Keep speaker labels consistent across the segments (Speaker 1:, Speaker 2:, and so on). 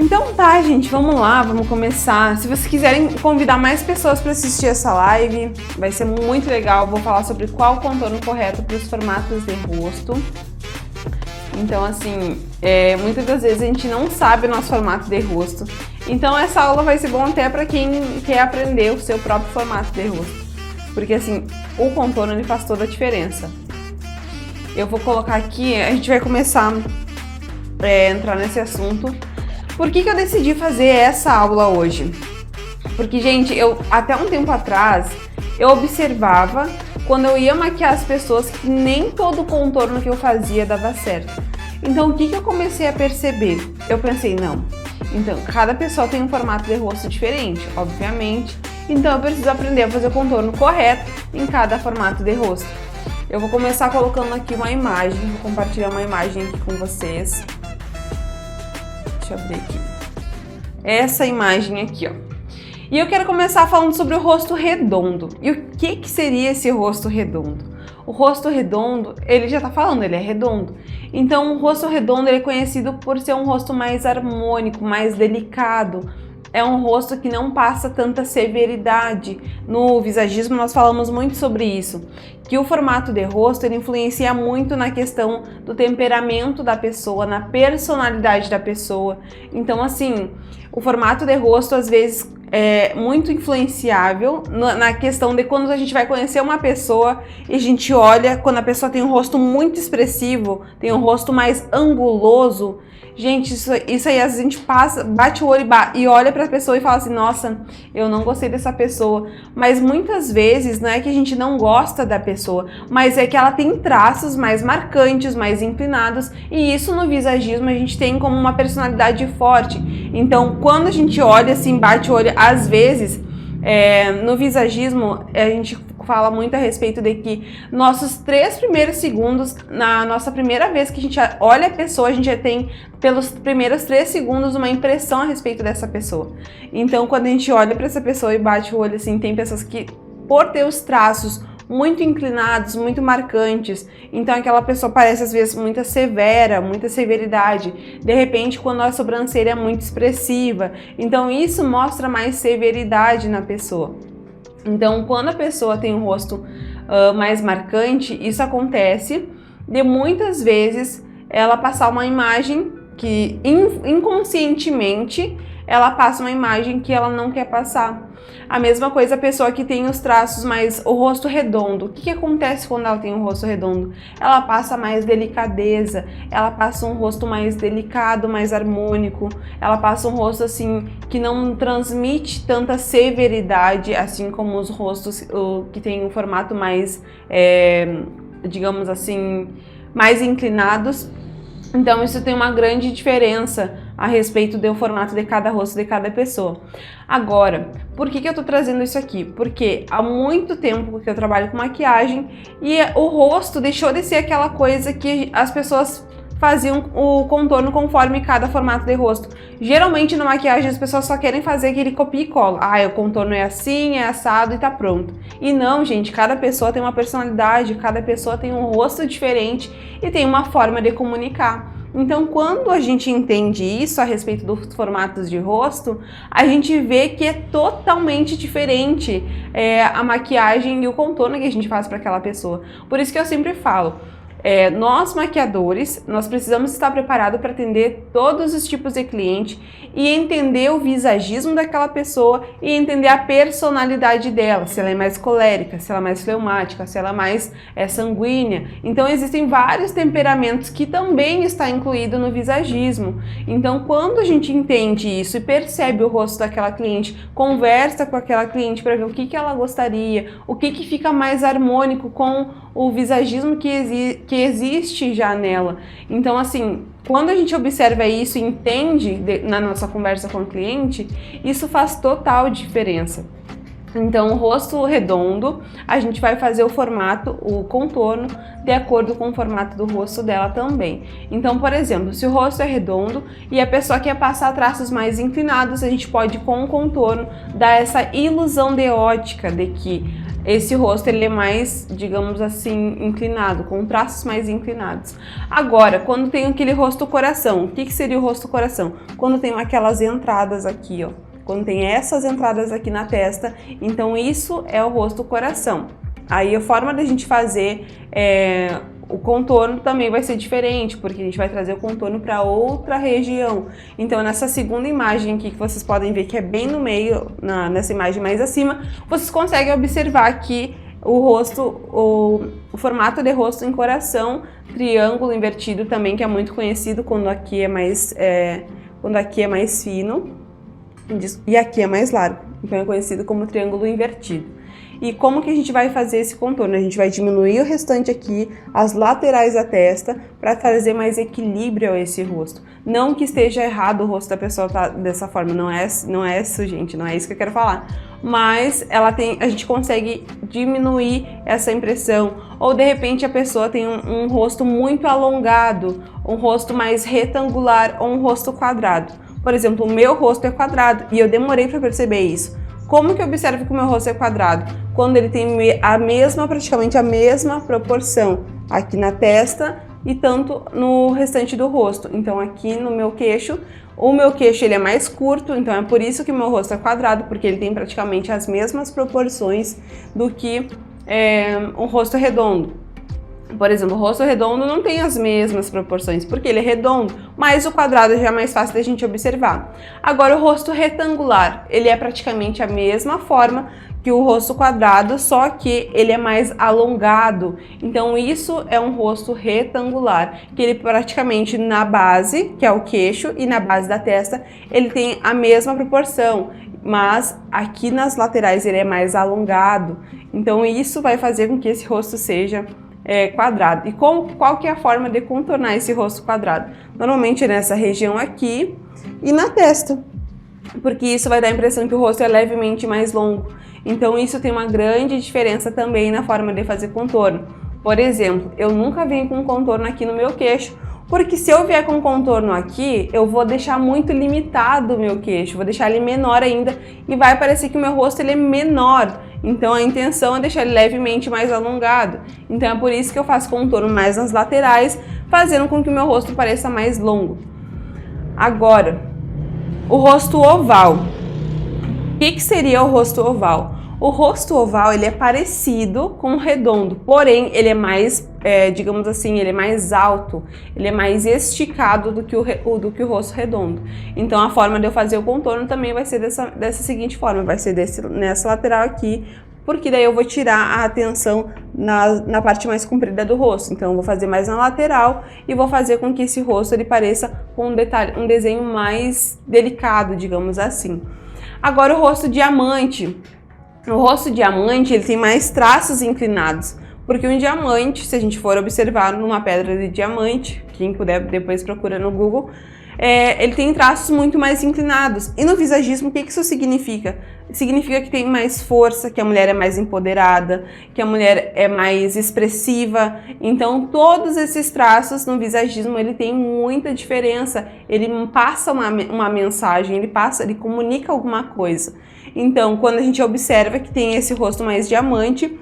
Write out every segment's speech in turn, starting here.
Speaker 1: Então tá, gente, vamos lá, vamos começar. Se vocês quiserem convidar mais pessoas para assistir essa live, vai ser muito legal. Vou falar sobre qual o contorno correto para os formatos de rosto. Então, assim, muitas das vezes a gente não sabe o nosso formato de rosto. Então, essa aula vai ser bom até para quem quer aprender o seu próprio formato de rosto. Porque, assim, o contorno ele faz toda a diferença. Eu vou colocar aqui, a gente vai começar a entrar nesse assunto. Por que eu decidi fazer essa aula hoje? Porque, gente, até um tempo atrás, eu observava quando eu ia maquiar as pessoas que nem todo o contorno que eu fazia dava certo. Então, o que eu comecei a perceber? Eu pensei, não, então, cada pessoa tem um formato de rosto diferente, obviamente. Então, eu preciso aprender a fazer o contorno correto em cada formato de rosto. Eu vou começar colocando aqui uma imagem, vou compartilhar uma imagem aqui com vocês. Deixa eu abrir aqui. Essa imagem aqui, ó. E eu quero começar falando sobre o rosto redondo. E o que seria esse rosto redondo? O rosto redondo, ele já tá falando, ele é redondo. Então, o rosto redondo ele é conhecido por ser um rosto mais harmônico, mais delicado. É um rosto que não passa tanta severidade. No visagismo nós falamos muito sobre isso, que o formato de rosto ele influencia muito na questão do temperamento da pessoa, na personalidade da pessoa. Então, assim, o formato de rosto às vezes é muito influenciável na questão de quando a gente vai conhecer uma pessoa e a gente olha, quando a pessoa tem um rosto muito expressivo, tem um rosto mais anguloso. Gente, isso aí às vezes a gente passa, bate o olho e olha pra pessoa e fala assim, nossa, eu não gostei dessa pessoa. Mas muitas vezes não é que a gente não gosta da pessoa, mas é que ela tem traços mais marcantes, mais inclinados, e isso no visagismo a gente tem como uma personalidade forte. Então, quando a gente olha assim, bate o olho, às vezes, no visagismo, a gente fala muito a respeito de que nossos 3 primeiros segundos, na nossa primeira vez que a gente olha a pessoa, a gente já tem, pelos primeiros 3 segundos, uma impressão a respeito dessa pessoa. Então, quando a gente olha para essa pessoa e bate o olho assim, tem pessoas que, por ter os traços muito inclinados, muito marcantes, então aquela pessoa parece às vezes muito severa, muita severidade. De repente, quando a sobrancelha é muito expressiva, então isso mostra mais severidade na pessoa. Então, quando a pessoa tem um rosto mais marcante, isso acontece de muitas vezes ela passar uma imagem que inconscientemente ela passa uma imagem que ela não quer passar. A mesma coisa a pessoa que tem os traços mais, o rosto redondo. O que acontece quando ela tem um rosto redondo? Ela passa mais delicadeza, ela passa um rosto mais delicado, mais harmônico, ela passa um rosto assim que não transmite tanta severidade, assim como os rostos que tem um formato mais, digamos assim, mais inclinados. Então isso tem uma grande diferença a respeito do formato de cada rosto de cada pessoa. Agora, por que eu tô trazendo isso aqui? Porque há muito tempo que eu trabalho com maquiagem e o rosto deixou de ser aquela coisa que as pessoas faziam o contorno conforme cada formato de rosto. Geralmente na maquiagem as pessoas só querem fazer aquele copia e cola. O contorno é assim, é assado e tá pronto. E não, gente, cada pessoa tem uma personalidade, cada pessoa tem um rosto diferente e tem uma forma de comunicar. Então, quando a gente entende isso a respeito dos formatos de rosto, a gente vê que é totalmente diferente a maquiagem e o contorno que a gente faz para aquela pessoa. Por isso que eu sempre falo, nós maquiadores, nós precisamos estar preparados para atender todos os tipos de cliente e entender o visagismo daquela pessoa e entender a personalidade dela, se ela é mais colérica, se ela é mais fleumática, se ela é mais sanguínea. Então existem vários temperamentos que também está incluído no visagismo. Então quando a gente entende isso e percebe o rosto daquela cliente, conversa com aquela cliente para ver o que ela gostaria, o que fica mais harmônico com o visagismo que existe já nela. Então, assim, quando a gente observa isso e entende na nossa conversa com o cliente, isso faz total diferença. Então, o rosto redondo, a gente vai fazer o formato, o contorno, de acordo com o formato do rosto dela também. Então, por exemplo, se o rosto é redondo e a pessoa quer passar traços mais inclinados, a gente pode, com o contorno, dar essa ilusão de ótica de que esse rosto ele é mais, digamos assim, inclinado, com traços mais inclinados. Agora, quando tem aquele rosto coração, o que seria o rosto coração? Quando tem aquelas entradas aqui, ó. Quando tem essas entradas aqui na testa, então isso é o rosto coração. Aí a forma da gente fazer o contorno também vai ser diferente, porque a gente vai trazer o contorno para outra região. Então, nessa segunda imagem aqui, que vocês podem ver que é bem no meio, nessa imagem mais acima, vocês conseguem observar aqui o rosto, o formato de rosto em coração, triângulo invertido também, que é muito conhecido quando aqui é mais fino e aqui é mais largo. Então, é conhecido como triângulo invertido. E como que a gente vai fazer esse contorno? A gente vai diminuir o restante aqui, as laterais da testa, para trazer mais equilíbrio a esse rosto. Não que esteja errado o rosto da pessoa tá dessa forma, não é isso, gente, não é isso que eu quero falar. Mas a gente consegue diminuir essa impressão. Ou de repente a pessoa tem um rosto muito alongado, um rosto mais retangular ou um rosto quadrado. Por exemplo, o meu rosto é quadrado e eu demorei para perceber isso. Como que eu observo que o meu rosto é quadrado? Quando ele tem praticamente a mesma proporção aqui na testa e tanto no restante do rosto. Então aqui no meu queixo, o meu queixo ele é mais curto, então é por isso que o meu rosto é quadrado, porque ele tem praticamente as mesmas proporções do que um rosto redondo. Por exemplo, o rosto redondo não tem as mesmas proporções, porque ele é redondo, mas o quadrado já é mais fácil da gente observar. Agora, o rosto retangular, ele é praticamente a mesma forma que o rosto quadrado, só que ele é mais alongado. Então, isso é um rosto retangular, que ele praticamente na base, que é o queixo, e na base da testa, ele tem a mesma proporção, mas aqui nas laterais ele é mais alongado. Então, isso vai fazer com que esse rosto seja quadrado. E qual que é a forma de contornar esse rosto quadrado? Normalmente é nessa região aqui e na testa, porque isso vai dar a impressão que o rosto é levemente mais longo. Então isso tem uma grande diferença também na forma de fazer contorno. Por exemplo, eu nunca venho com contorno aqui no meu queixo, porque se eu vier com contorno aqui, eu vou deixar muito limitado o meu queixo, vou deixar ele menor ainda e vai parecer que o meu rosto ele é menor. Então a intenção é deixar ele levemente mais alongado. Então é por isso que eu faço contorno mais nas laterais, fazendo com que o meu rosto pareça mais longo. Agora, o rosto oval. O que seria o rosto oval? O rosto oval ele é parecido com o redondo, porém ele é mais, digamos assim, ele é mais alto, ele é mais esticado do que o rosto redondo. Então a forma de eu fazer o contorno também vai ser dessa seguinte forma, vai ser nessa lateral aqui, porque daí eu vou tirar a atenção na parte mais comprida do rosto. Então eu vou fazer mais na lateral e vou fazer com que esse rosto ele pareça com um desenho mais delicado, digamos assim. Agora o rosto diamante. O rosto diamante ele tem mais traços inclinados, porque um diamante, se a gente for observar numa pedra de diamante, quem puder depois procura no Google, ele tem traços muito mais inclinados. E no visagismo, o que isso significa? Significa que tem mais força, que a mulher é mais empoderada, que a mulher é mais expressiva. Então, todos esses traços no visagismo, ele tem muita diferença. Ele passa uma mensagem, ele comunica alguma coisa. Então, quando a gente observa que tem esse rosto mais diamante,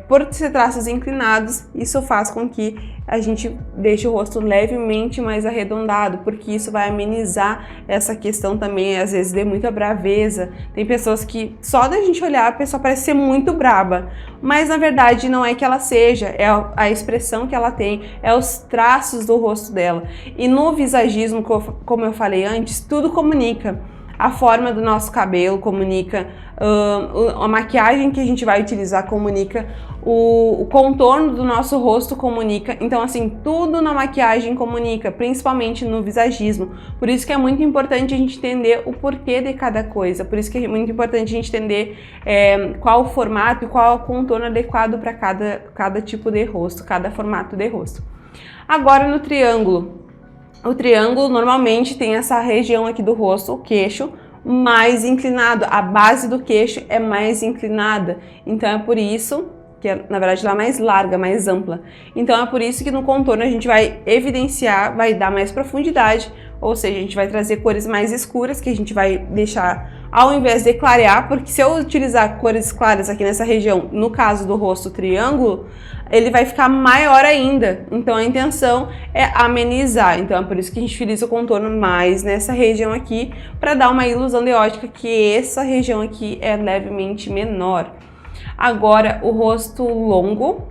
Speaker 1: por ser traços inclinados, isso faz com que a gente deixe o rosto levemente mais arredondado, porque isso vai amenizar essa questão também, às vezes, de muita braveza. Tem pessoas que só da gente olhar, a pessoa parece ser muito braba, mas na verdade não é que ela seja, é a expressão que ela tem, é os traços do rosto dela. E no visagismo, como eu falei antes, tudo comunica. A forma do nosso cabelo comunica, a maquiagem que a gente vai utilizar comunica, o contorno do nosso rosto comunica. Então, assim, tudo na maquiagem comunica, principalmente no visagismo. Por isso que é muito importante a gente entender o porquê de cada coisa. Por isso que é muito importante a gente entender qual o formato e qual o contorno adequado para cada tipo de rosto, cada formato de rosto. Agora, no triângulo. O triângulo normalmente tem essa região aqui do rosto, o queixo, mais inclinado. A base do queixo é mais inclinada. Então é por isso que, na verdade, ela é mais larga, mais ampla. Então é por isso que no contorno a gente vai evidenciar, vai dar mais profundidade, ou seja, a gente vai trazer cores mais escuras, que a gente vai deixar ao invés de clarear, porque se eu utilizar cores claras aqui nessa região, no caso do rosto triângulo, ele vai ficar maior ainda. Então a intenção é amenizar. Então é por isso que a gente utiliza o contorno mais nessa região aqui, para dar uma ilusão de ótica que essa região aqui é levemente menor. Agora o rosto longo.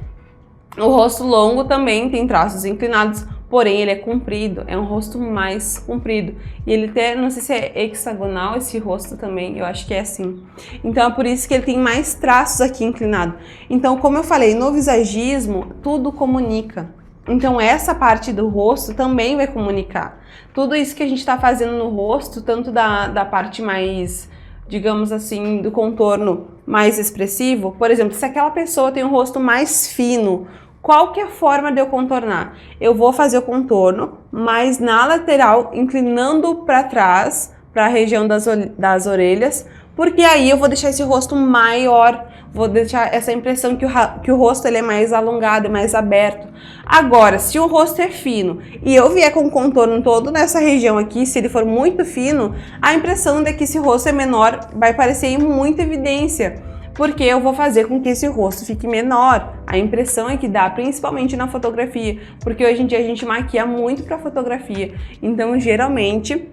Speaker 1: O rosto longo também tem traços inclinados, porém ele é comprido, é um rosto mais comprido. E ele até, não sei se é hexagonal esse rosto também, eu acho que é assim. Então é por isso que ele tem mais traços aqui inclinado. Então, como eu falei, no visagismo, tudo comunica. Então essa parte do rosto também vai comunicar. Tudo isso que a gente está fazendo no rosto, tanto da parte mais, digamos assim, do contorno mais expressivo, por exemplo, se aquela pessoa tem um rosto mais fino, qual que é a forma de eu contornar? Eu vou fazer o contorno, mas na lateral, inclinando para trás, para a região das orelhas, porque aí eu vou deixar esse rosto maior, vou deixar essa impressão que o rosto ele é mais alongado, é mais aberto. Agora, se o rosto é fino e eu vier com o contorno todo nessa região aqui, se ele for muito fino, a impressão de que esse rosto é menor vai parecer em muita evidência. Porque eu vou fazer com que esse rosto fique menor. A impressão é que dá, principalmente na fotografia, porque hoje em dia a gente maquia muito para fotografia. Então, geralmente,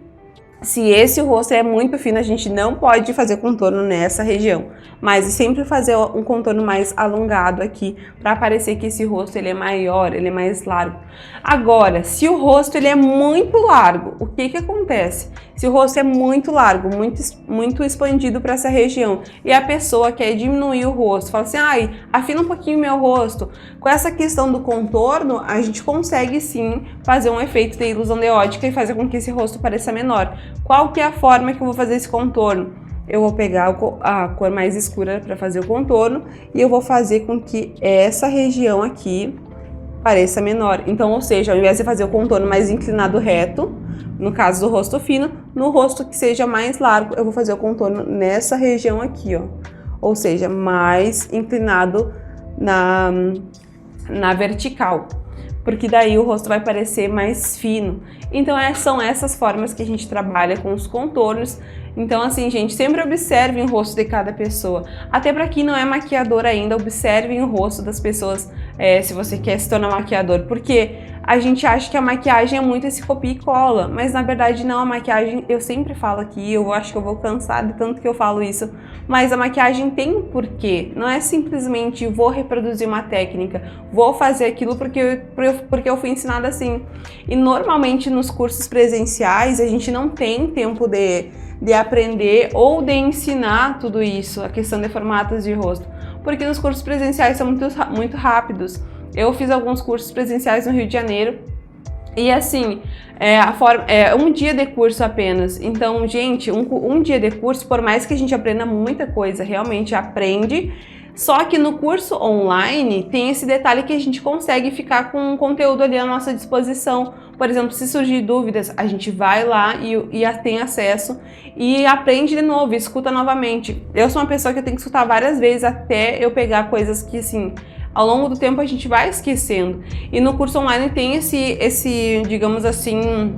Speaker 1: se esse rosto é muito fino, a gente não pode fazer contorno nessa região, mas sempre fazer um contorno mais alongado aqui, para parecer que esse rosto ele é maior, ele é mais largo. Agora, se o rosto ele é muito largo, o que que acontece? Se o rosto é muito largo, muito expandido para essa região, e a pessoa quer diminuir o rosto, fala assim, ai, afina um pouquinho meu rosto. Com essa questão do contorno, a gente consegue sim fazer um efeito de ilusão de ótica e fazer com que esse rosto pareça menor. Qual que é a forma que eu vou fazer esse contorno? Eu vou pegar a cor mais escura para fazer o contorno e eu vou fazer com que essa região aqui pareça menor. Então, ou seja, ao invés de fazer o contorno mais inclinado reto, no caso do rosto fino, no rosto que seja mais largo, eu vou fazer o contorno nessa região aqui, ó. Ou seja, mais inclinado na vertical, porque daí o rosto vai parecer mais fino. Então são essas formas que a gente trabalha com os contornos. Então assim, gente, sempre observem o rosto de cada pessoa. Até para quem não é maquiador ainda, observem o rosto das pessoas se você quer se tornar maquiador. Porque a gente acha que a maquiagem é muito esse copia e cola, mas na verdade não, a maquiagem, eu sempre falo aqui, eu acho que eu vou cansar de tanto que eu falo isso, mas a maquiagem tem um porquê, não é simplesmente vou reproduzir uma técnica, vou fazer aquilo porque eu fui ensinada assim. E normalmente nos cursos presenciais a gente não tem tempo de aprender ou de ensinar tudo isso, a questão de formatos de rosto, porque nos cursos presenciais são muito rápidos. Eu fiz alguns cursos presenciais no Rio de Janeiro e assim, um dia de curso apenas. Então, gente, um dia de curso, por mais que a gente aprenda muita coisa, realmente aprende, só que no curso online tem esse detalhe que a gente consegue ficar com o conteúdo ali à nossa disposição. Por exemplo, se surgir dúvidas, a gente vai lá e tem acesso e aprende de novo, escuta novamente. Eu sou uma pessoa que eu tenho que escutar várias vezes até eu pegar coisas que, assim, ao longo do tempo a gente vai esquecendo. E no curso online tem esse digamos assim,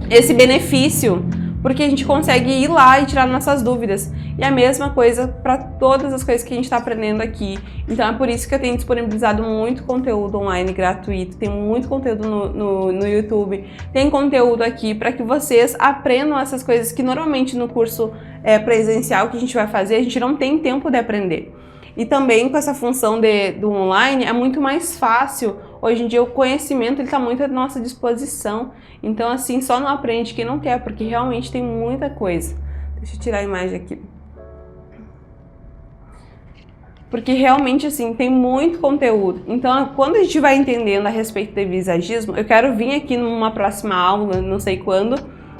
Speaker 1: esse benefício, porque a gente consegue ir lá e tirar nossas dúvidas. E a mesma coisa para todas as coisas que a gente está aprendendo aqui. Então é por isso que eu tenho disponibilizado muito conteúdo online gratuito, tem muito conteúdo no YouTube, tem conteúdo aqui para que vocês aprendam essas coisas que normalmente no curso presencial que a gente vai fazer, a gente não tem tempo de aprender. E também com essa função do online é muito mais fácil. Hoje em dia o conhecimento está muito à nossa disposição. Então assim, só não aprende quem não quer, porque realmente tem muita coisa. Deixa eu tirar a imagem aqui. Porque realmente assim, tem muito conteúdo. Então quando a gente vai entendendo a respeito de visagismo, eu quero vir aqui numa próxima aula, não sei quando,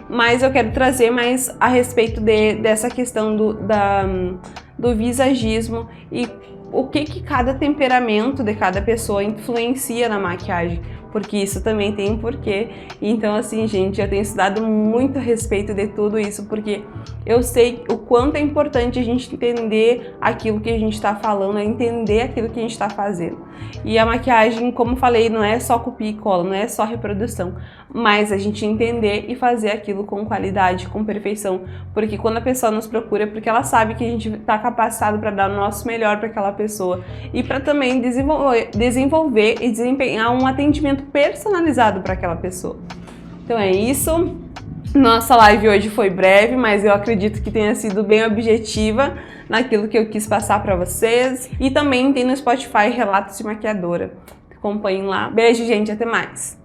Speaker 1: mas eu quero trazer mais a respeito dessa questão do visagismo e o que cada temperamento de cada pessoa influencia na maquiagem. porque isso também tem um porquê. Então assim, gente, eu tenho estudado muito a respeito de tudo isso, porque eu sei o quanto é importante a gente entender aquilo que a gente está falando, entender aquilo que a gente está fazendo. E a maquiagem, como falei, não é só copia e cola, não é só reprodução, mas a gente entender e fazer aquilo com qualidade, com perfeição, porque quando a pessoa nos procura é porque ela sabe que a gente está capacitado para dar o nosso melhor para aquela pessoa e para também desenvolver e desempenhar um atendimento personalizado para aquela pessoa. Então é isso. Nossa live hoje foi breve, mas eu acredito que tenha sido bem objetiva naquilo que eu quis passar para vocês. E também tem no Spotify Relatos de Maquiadora. Acompanhem lá. Beijo, gente. Até mais.